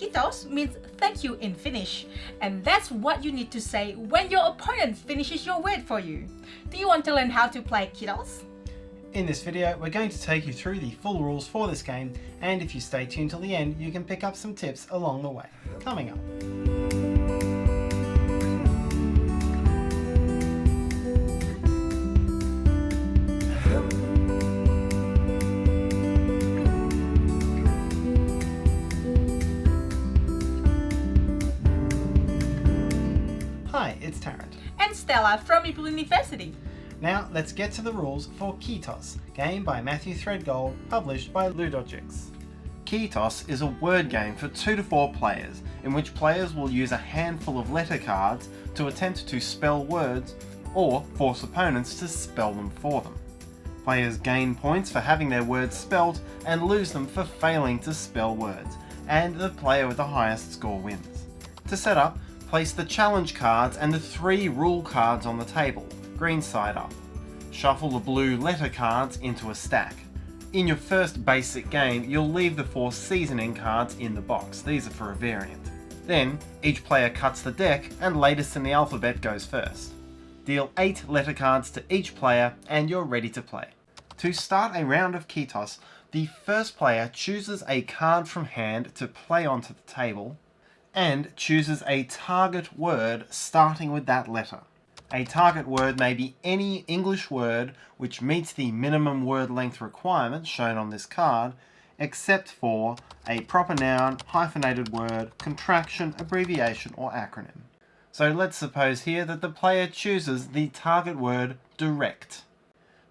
Kitos means thank you in Finnish, and that's what you need to say when your opponent finishes your word for you. Do you want to learn how to play Kitos? In this video, we're going to take you through the full rules for this game, and if you stay tuned till the end, you can pick up some tips along the way. Coming up. Hi, it's Tarrant. And Stella from Ipul University. Now let's get to the rules for Kitos, game by Matthew Threadgold, published by Ludogix. Kitos is a word game for 2 to 4 players, in which players will use a handful of letter cards to attempt to spell words or force opponents to spell them for them. Players gain points for having their words spelled and lose them for failing to spell words, and the player with the highest score wins. To set up, place the challenge cards and the 3 rule cards on the table, green side up. Shuffle the blue letter cards into a stack. In your first basic game, you'll leave the 4 seasoning cards in the box. These are for a variant. Then, each player cuts the deck and latest in the alphabet goes first. Deal 8 letter cards to each player and you're ready to play. To start a round of Kitos, the first player chooses a card from hand to play onto the table and chooses a target word starting with that letter. A target word may be any English word which meets the minimum word length requirement shown on this card, except for a proper noun, hyphenated word, contraction, abbreviation, or acronym. So let's suppose here that the player chooses the target word direct.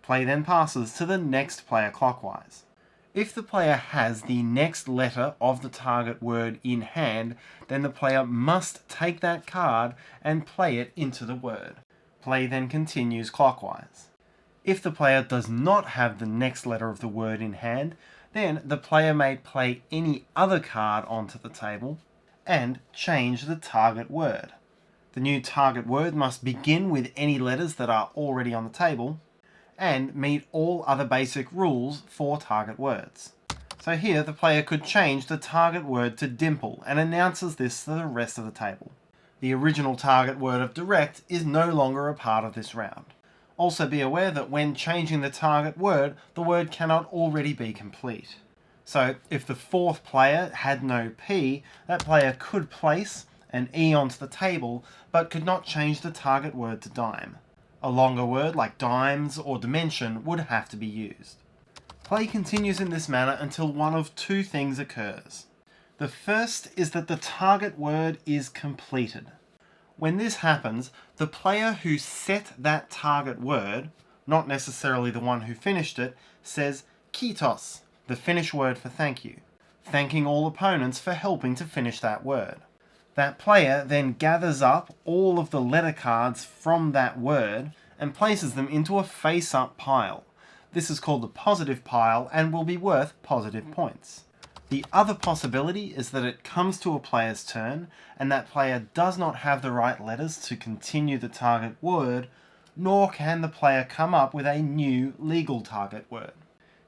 Play then passes to the next player clockwise. If the player has the next letter of the target word in hand, then the player must take that card and play it into the word. Play then continues clockwise. If the player does not have the next letter of the word in hand, then the player may play any other card onto the table and change the target word. The new target word must begin with any letters that are already on the table and meet all other basic rules for target words. So here the player could change the target word to dimple and announces this to the rest of the table. The original target word of direct is no longer a part of this round. Also be aware that when changing the target word, the word cannot already be complete. So if the 4th player had no P, that player could place an E onto the table, but could not change the target word to dime. A longer word like dimes or dimension would have to be used. Play continues in this manner until one of 2 things occurs. The first is that the target word is completed. When this happens, the player who set that target word, not necessarily the one who finished it, says Kitos, the Finnish word for thank you, thanking all opponents for helping to finish that word. That player then gathers up all of the letter cards from that word and places them into a face-up pile. This is called the positive pile and will be worth positive points. The other possibility is that it comes to a player's turn and that player does not have the right letters to continue the target word, nor can the player come up with a new legal target word.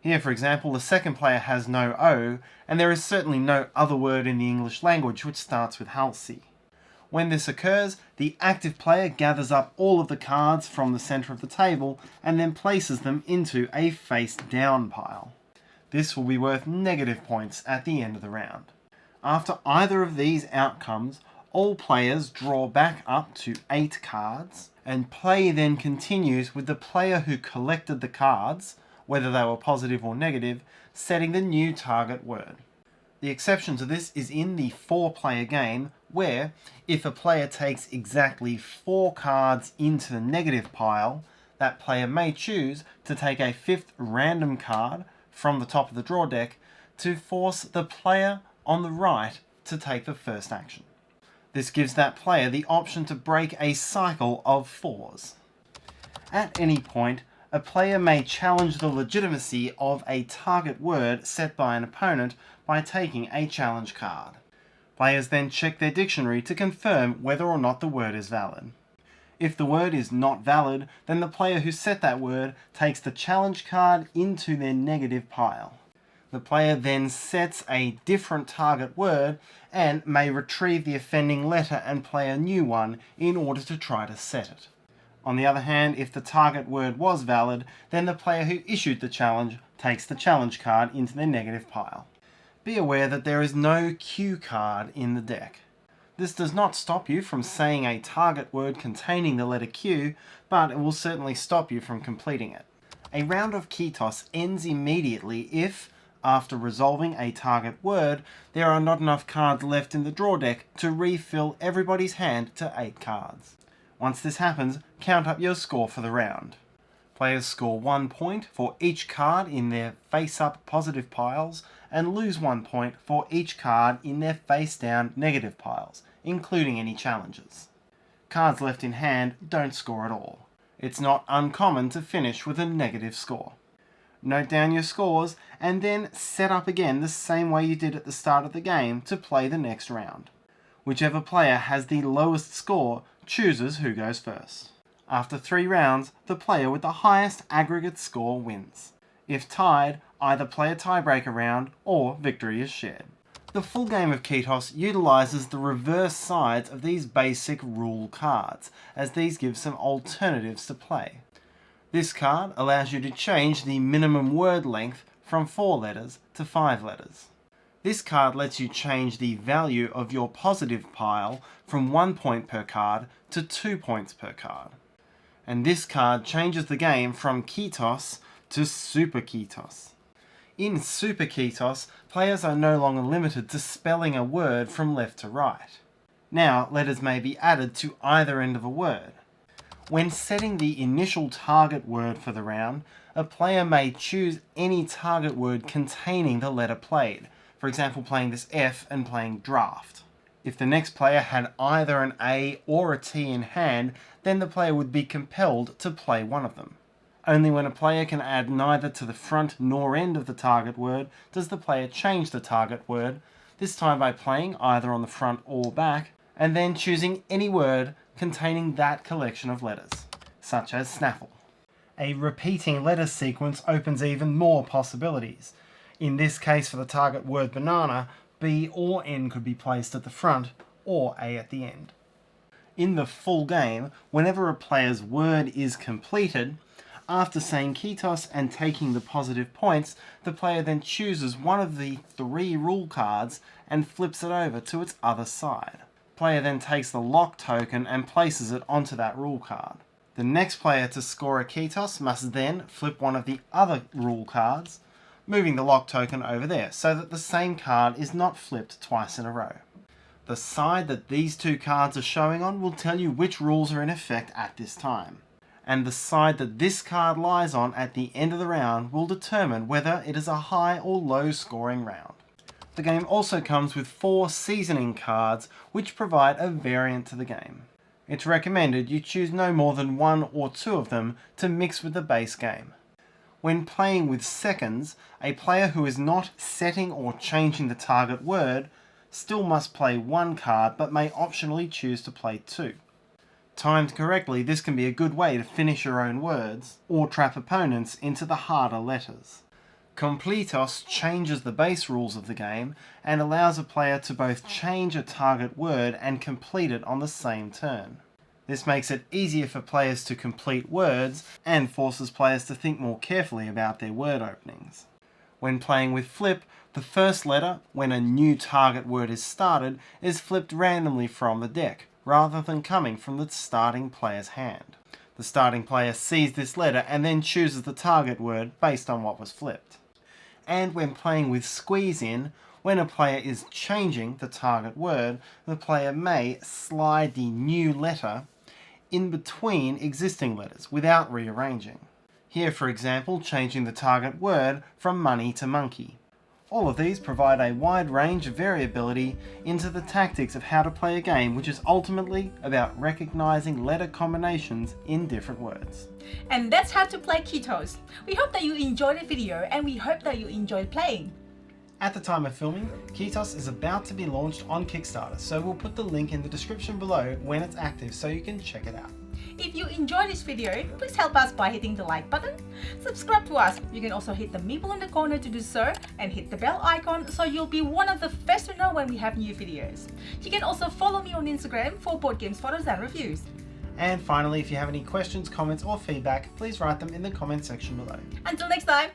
Here, for example, the second player has no O, and there is certainly no other word in the English language which starts with halsey. When this occurs, the active player gathers up all of the cards from the center of the table and then places them into a face-down pile. This will be worth negative points at the end of the round. After either of these outcomes, all players draw back up to 8 cards, and play then continues with the player who collected the cards, whether they were positive or negative, setting the new target word. The exception to this is in the 4-player game, where if a player takes exactly 4 cards into the negative pile, that player may choose to take a 5th random card from the top of the draw deck to force the player on the right to take the first action. This gives that player the option to break a cycle of 4s. At any point, a player may challenge the legitimacy of a target word set by an opponent by taking a challenge card. Players then check their dictionary to confirm whether or not the word is valid. If the word is not valid, then the player who set that word takes the challenge card into their negative pile. The player then sets a different target word and may retrieve the offending letter and play a new one in order to try to set it. On the other hand, if the target word was valid, then the player who issued the challenge takes the challenge card into their negative pile. Be aware that there is no cue card in the deck. This does not stop you from saying a target word containing the letter Q, but it will certainly stop you from completing it. A round of key toss ends immediately if, after resolving a target word, there are not enough cards left in the draw deck to refill everybody's hand to 8 cards. Once this happens, count up your score for the round. Players score 1 point for each card in their face-up positive piles and lose 1 point for each card in their face-down negative piles, including any challenges. Cards left in hand don't score at all. It's not uncommon to finish with a negative score. Note down your scores and then set up again the same way you did at the start of the game to play the next round. Whichever player has the lowest score chooses who goes first. After 3 rounds, the player with the highest aggregate score wins. If tied, either play a tiebreaker round or victory is shared. The full game of key toss utilises the reverse sides of these basic rule cards, as these give some alternatives to play. This card allows you to change the minimum word length from 4 letters to 5 letters. This card lets you change the value of your positive pile from 1 point per card to 2 points per card. And this card changes the game from key toss to super key toss. In super key toss, players are no longer limited to spelling a word from left to right. Now, letters may be added to either end of a word. When setting the initial target word for the round, a player may choose any target word containing the letter played. For example, playing this F and playing draft. If the next player had either an A or a T in hand, then the player would be compelled to play one of them. Only when a player can add neither to the front nor end of the target word does the player change the target word, this time by playing either on the front or back, and then choosing any word containing that collection of letters, such as snaffle. A repeating letter sequence opens even more possibilities. In this case, for the target word banana, B or N could be placed at the front, or A at the end. In the full game, whenever a player's word is completed, after saying key toss and taking the positive points, the player then chooses one of the 3 rule cards and flips it over to its other side. The player then takes the lock token and places it onto that rule card. The next player to score a key toss must then flip one of the other rule cards, moving the lock token over there so that the same card is not flipped twice in a row. The side that these 2 cards are showing on will tell you which rules are in effect at this time, and the side that this card lies on at the end of the round will determine whether it is a high or low scoring round. The game also comes with 4 seasoning cards which provide a variant to the game. It's recommended you choose no more than 1 or 2 of them to mix with the base game. When playing with seconds, a player who is not setting or changing the target word still must play 1 card but may optionally choose to play 2. Timed correctly, this can be a good way to finish your own words or trap opponents into the harder letters. Completos changes the base rules of the game and allows a player to both change a target word and complete it on the same turn. This makes it easier for players to complete words and forces players to think more carefully about their word openings. When playing with flip, the first letter, when a new target word is started, is flipped randomly from the deck, rather than coming from the starting player's hand. The starting player sees this letter and then chooses the target word based on what was flipped. And when playing with squeeze in, when a player is changing the target word, the player may slide the new letter in between existing letters without rearranging. Here, for example, changing the target word from money to monkey. All of these provide a wide range of variability into the tactics of how to play a game, which is ultimately about recognizing letter combinations in different words. And that's how to play key toss. We hope that you enjoyed the video and we hope that you enjoyed playing. At the time of filming, Key Toss is about to be launched on Kickstarter, so we'll put the link in the description below when it's active so you can check it out. If you enjoyed this video, please help us by hitting the like button. Subscribe to us. You can also hit the meeple in the corner to do so and hit the bell icon so you'll be one of the first to know when we have new videos. You can also follow me on Instagram for board games photos and reviews. And finally, if you have any questions, comments or feedback, please write them in the comment section below. Until next time!